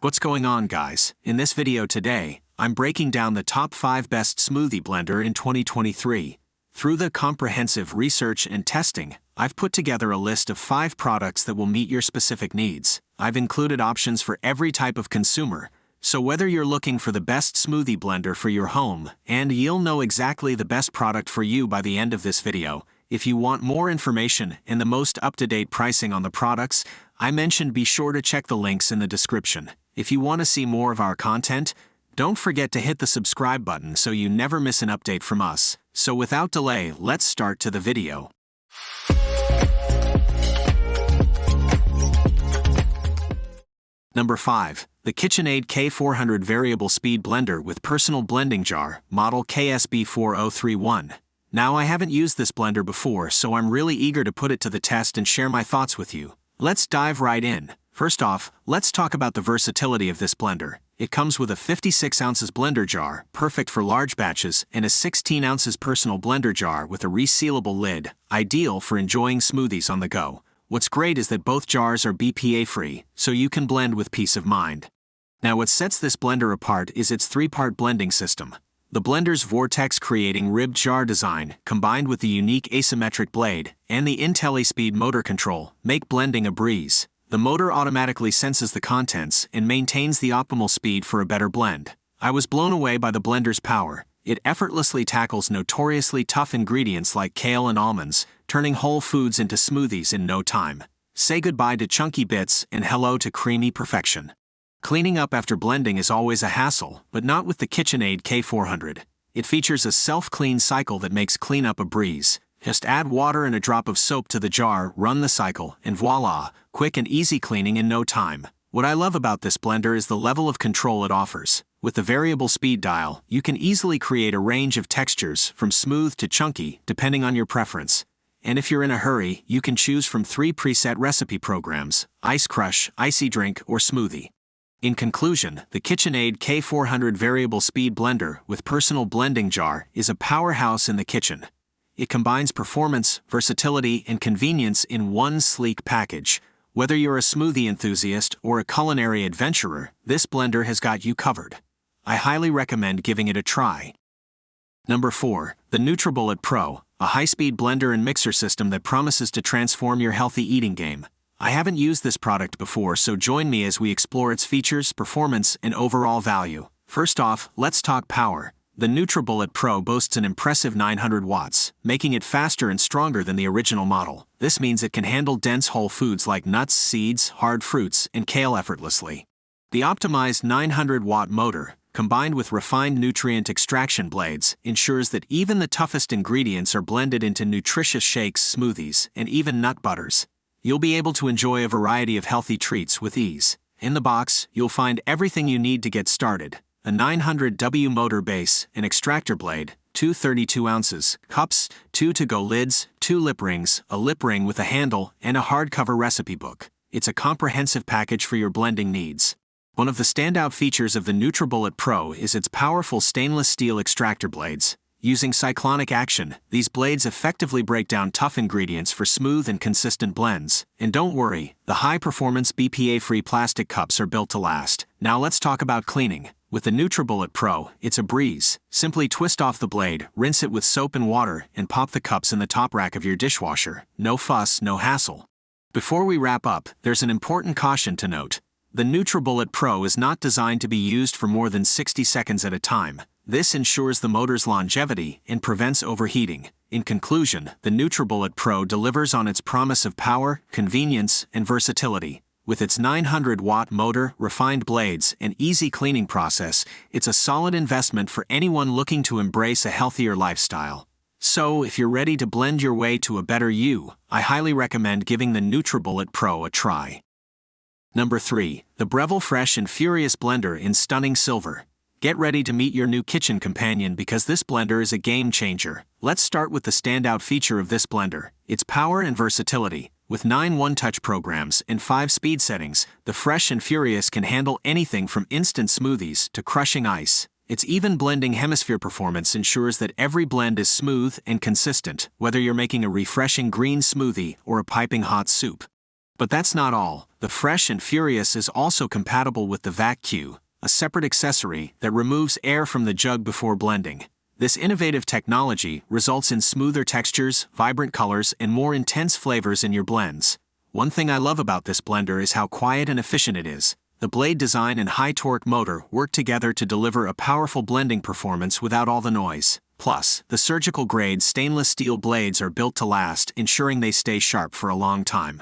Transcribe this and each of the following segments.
What's going on, guys? In this video today, I'm breaking down the top 5 best smoothie blender in 2023. Through the comprehensive research and testing, I've put together a list of 5 products that will meet your specific needs. I've included options for every type of consumer, so whether you're looking for the best smoothie blender for your home, and you'll know exactly the best product for you by the end of this video. If you want more information and the most up-to-date pricing on the products I mentioned, be sure to check the links in the description. If you want to see more of our content, don't forget to hit the subscribe button so you never miss an update from us. So without delay, let's start to the video. Number 5. The KitchenAid K400 Variable Speed Blender with Personal Blending Jar, model KSB4031. Now, I haven't used this blender before, so I'm really eager to put it to the test and share my thoughts with you. Let's dive right in. First off, let's talk about the versatility of this blender. It comes with a 56 ounces blender jar, perfect for large batches, and a 16 ounces personal blender jar with a resealable lid, ideal for enjoying smoothies on the go. What's great is that both jars are BPA-free, so you can blend with peace of mind. Now, what sets this blender apart is its 3-part blending system. The blender's vortex-creating ribbed jar design, combined with the unique asymmetric blade and the IntelliSpeed motor control, make blending a breeze. The motor automatically senses the contents and maintains the optimal speed for a better blend. I was blown away by the blender's power. It effortlessly tackles notoriously tough ingredients like kale and almonds, turning whole foods into smoothies in no time. Say goodbye to chunky bits and hello to creamy perfection. Cleaning up after blending is always a hassle, but not with the KitchenAid K400. It features a self-clean cycle that makes cleanup a breeze. Just add water and a drop of soap to the jar, run the cycle, and voila, quick and easy cleaning in no time. What I love about this blender is the level of control it offers. With the variable speed dial, you can easily create a range of textures, from smooth to chunky, depending on your preference. And if you're in a hurry, you can choose from 3 preset recipe programs: Ice Crush, Icy Drink, or Smoothie. In conclusion, the KitchenAid K400 Variable Speed Blender with Personal Blending Jar is a powerhouse in the kitchen. It combines performance, versatility, and convenience in one sleek package. Whether you're a smoothie enthusiast or a culinary adventurer, this blender has got you covered. I highly recommend giving it a try. Number 4. The NutriBullet Pro, a high-speed blender and mixer system that promises to transform your healthy eating game. I haven't used this product before, so join me as we explore its features, performance, and overall value. First off, let's talk power. The NutriBullet Pro boasts an impressive 900 watts, making it faster and stronger than the original model. This means it can handle dense whole foods like nuts, seeds, hard fruits, and kale effortlessly. The optimized 900-watt motor, combined with refined nutrient extraction blades, ensures that even the toughest ingredients are blended into nutritious shakes, smoothies, and even nut butters. You'll be able to enjoy a variety of healthy treats with ease. In the box, you'll find everything you need to get started: a 900W motor base, an extractor blade, 2 32 ounces cups, 2 to-go lids, 2 lip rings, a lip ring with a handle, and a hardcover recipe book. It's a comprehensive package for your blending needs. One of the standout features of the NutriBullet Pro is its powerful stainless steel extractor blades. Using cyclonic action, these blades effectively break down tough ingredients for smooth and consistent blends. And don't worry, the high-performance BPA-free plastic cups are built to last. Now let's talk about cleaning. With the NutriBullet Pro, it's a breeze. Simply twist off the blade, rinse it with soap and water, and pop the cups in the top rack of your dishwasher. No fuss, no hassle. Before we wrap up, there's an important caution to note. The NutriBullet Pro is not designed to be used for more than 60 seconds at a time. This ensures the motor's longevity and prevents overheating. In conclusion, the NutriBullet Pro delivers on its promise of power, convenience, and versatility. With its 900-watt motor, refined blades, and easy cleaning process, it's a solid investment for anyone looking to embrace a healthier lifestyle. So, if you're ready to blend your way to a better you, I highly recommend giving the NutriBullet Pro a try. Number 3. The Breville Fresh and Furious Blender in Stunning Silver. Get ready to meet your new kitchen companion because this blender is a game changer. Let's start with the standout feature of this blender: its power and versatility. With 9 one-touch programs and 5 speed settings, the Fresh and Furious can handle anything from instant smoothies to crushing ice. Its even blending hemisphere performance ensures that every blend is smooth and consistent, whether you're making a refreshing green smoothie or a piping hot soup. But that's not all. The Fresh and Furious is also compatible with the VacQ, a separate accessory that removes air from the jug before blending. This innovative technology results in smoother textures, vibrant colors, and more intense flavors in your blends. One thing I love about this blender is how quiet and efficient it is. The blade design and high-torque motor work together to deliver a powerful blending performance without all the noise. Plus, the surgical-grade stainless steel blades are built to last, ensuring they stay sharp for a long time.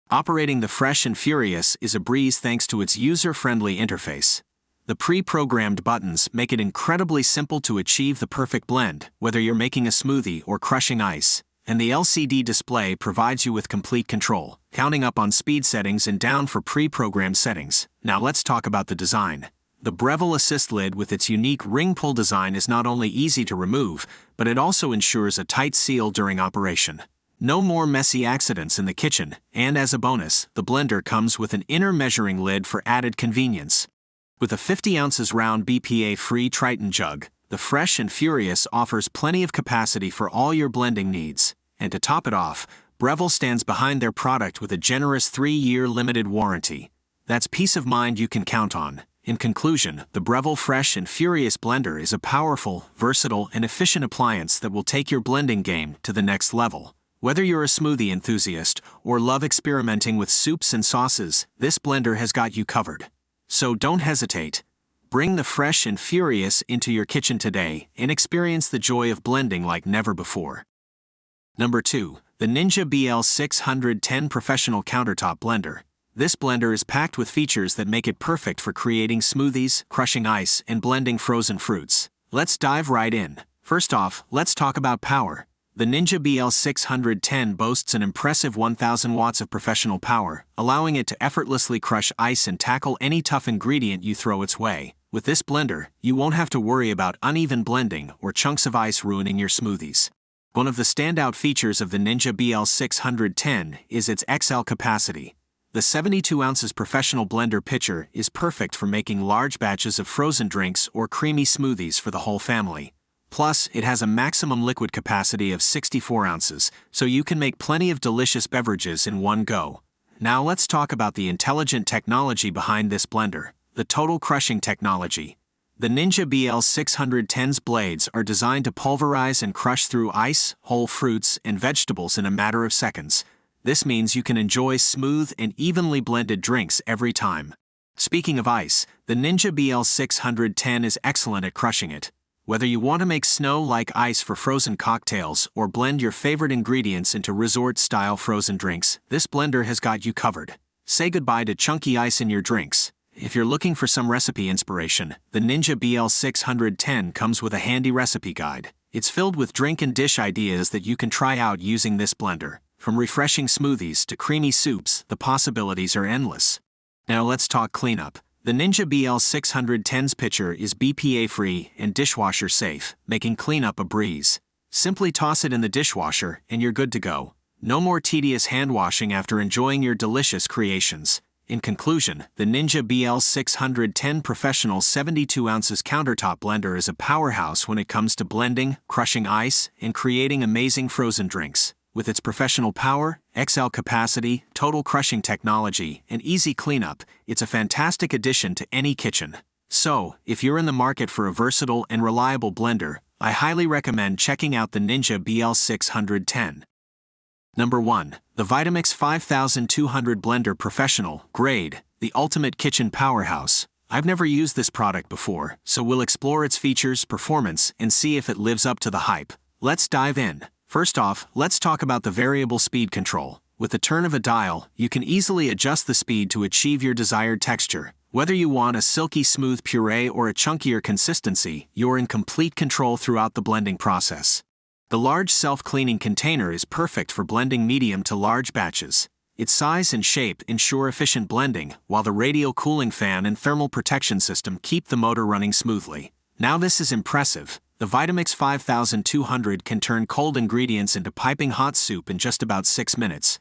Operating the Fresh and Furious is a breeze thanks to its user-friendly interface. The pre-programmed buttons make it incredibly simple to achieve the perfect blend, whether you're making a smoothie or crushing ice. And the LCD display provides you with complete control, counting up on speed settings and down for pre-programmed settings. Now let's talk about the design. The Breville Assist lid with its unique ring pull design is not only easy to remove, but it also ensures a tight seal during operation. No more messy accidents in the kitchen, and as a bonus, the blender comes with an inner measuring lid for added convenience. With a 50 ounces round BPA-free Triton jug, the Fresh and Furious offers plenty of capacity for all your blending needs. And to top it off, Breville stands behind their product with a generous 3-year limited warranty. That's peace of mind you can count on. In conclusion, the Breville Fresh and Furious blender is a powerful, versatile, and efficient appliance that will take your blending game to the next level. Whether you're a smoothie enthusiast or love experimenting with soups and sauces, this blender has got you covered. So don't hesitate. Bring the Fresh and Furious into your kitchen today and experience the joy of blending like never before. Number 2. The Ninja BL610 Professional Countertop Blender. This blender is packed with features that make it perfect for creating smoothies, crushing ice, and blending frozen fruits. Let's dive right in. First off, let's talk about power. The Ninja BL610 boasts an impressive 1000 watts of professional power, allowing it to effortlessly crush ice and tackle any tough ingredient you throw its way. With this blender, you won't have to worry about uneven blending or chunks of ice ruining your smoothies. One of the standout features of the Ninja BL610 is its XL capacity. The 72 ounces professional blender pitcher is perfect for making large batches of frozen drinks or creamy smoothies for the whole family. Plus, it has a maximum liquid capacity of 64 ounces, so you can make plenty of delicious beverages in one go. Now let's talk about the intelligent technology behind this blender, the total crushing technology. The Ninja BL610's blades are designed to pulverize and crush through ice, whole fruits, and vegetables in a matter of seconds. This means you can enjoy smooth and evenly blended drinks every time. Speaking of ice, the Ninja BL610 is excellent at crushing it. Whether you want to make snow-like ice for frozen cocktails or blend your favorite ingredients into resort-style frozen drinks, this blender has got you covered. Say goodbye to chunky ice in your drinks. If you're looking for some recipe inspiration, the Ninja BL610 comes with a handy recipe guide. It's filled with drink and dish ideas that you can try out using this blender. From refreshing smoothies to creamy soups, the possibilities are endless. Now let's talk cleanup. The Ninja BL610's pitcher is BPA-free and dishwasher-safe, making cleanup a breeze. Simply toss it in the dishwasher and you're good to go. No more tedious hand-washing after enjoying your delicious creations. In conclusion, the Ninja BL610 Professional 72 ounces countertop blender is a powerhouse when it comes to blending, crushing ice, and creating amazing frozen drinks. With its professional power, XL capacity, total crushing technology, and easy cleanup, it's a fantastic addition to any kitchen. So, if you're in the market for a versatile and reliable blender, I highly recommend checking out the Ninja BL610. Number 1. The Vitamix 5200 Blender Professional Grade, the ultimate kitchen powerhouse. I've never used this product before, so we'll explore its features, performance, and see if it lives up to the hype. Let's dive in. First off, let's talk about the variable speed control. With the turn of a dial, you can easily adjust the speed to achieve your desired texture. Whether you want a silky smooth puree or a chunkier consistency, you're in complete control throughout the blending process. The large self-cleaning container is perfect for blending medium to large batches. Its size and shape ensure efficient blending, while the radial cooling fan and thermal protection system keep the motor running smoothly. Now this is impressive. The Vitamix 5200 can turn cold ingredients into piping hot soup in just about 6 minutes.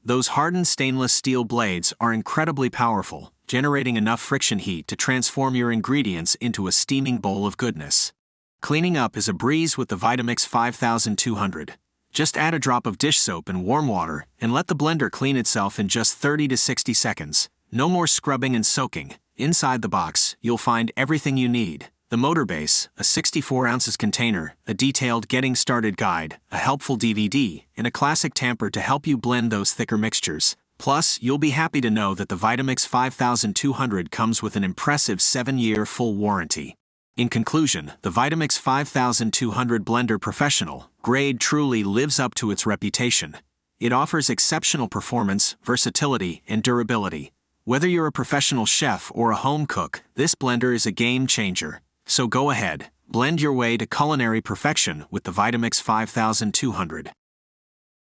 Those hardened stainless steel blades are incredibly powerful, generating enough friction heat to transform your ingredients into a steaming bowl of goodness. Cleaning up is a breeze with the Vitamix 5200. Just add a drop of dish soap and warm water, and let the blender clean itself in just 30 to 60 seconds. No more scrubbing and soaking. Inside the box, you'll find everything you need. The motor base, a 64 ounces container, a detailed getting started guide, a helpful DVD, and a classic tamper to help you blend those thicker mixtures. Plus, you'll be happy to know that the Vitamix 5200 comes with an impressive 7-year full warranty. In conclusion, the Vitamix 5200 Blender Professional grade truly lives up to its reputation. It offers exceptional performance, versatility, and durability. Whether you're a professional chef or a home cook, this blender is a game changer. So go ahead, blend your way to culinary perfection with the Vitamix 5200.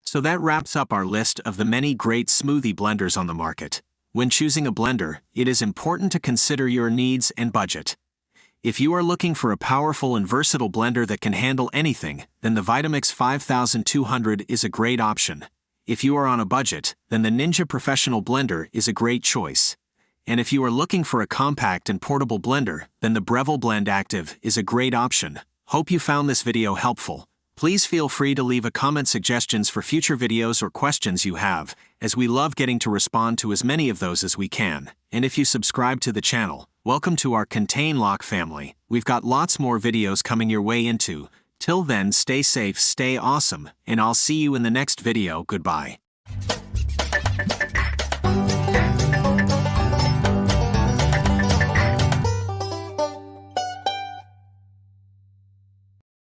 So that wraps up our list of the many great smoothie blenders on the market. When choosing a blender, it is important to consider your needs and budget. If you are looking for a powerful and versatile blender that can handle anything, then the Vitamix 5200 is a great option. If you are on a budget, then the Ninja Professional Blender is a great choice. And if you are looking for a compact and portable blender, then the Breville Blend Active is a great option. Hope you found this video helpful. Please feel free to leave a comment suggestions for future videos or questions you have, as we love getting to respond to as many of those as we can. And if you subscribe to the channel, welcome to our Contain Lock family. We've got lots more videos coming your way into. Till then, stay safe, stay awesome, and I'll see you in the next video. Goodbye.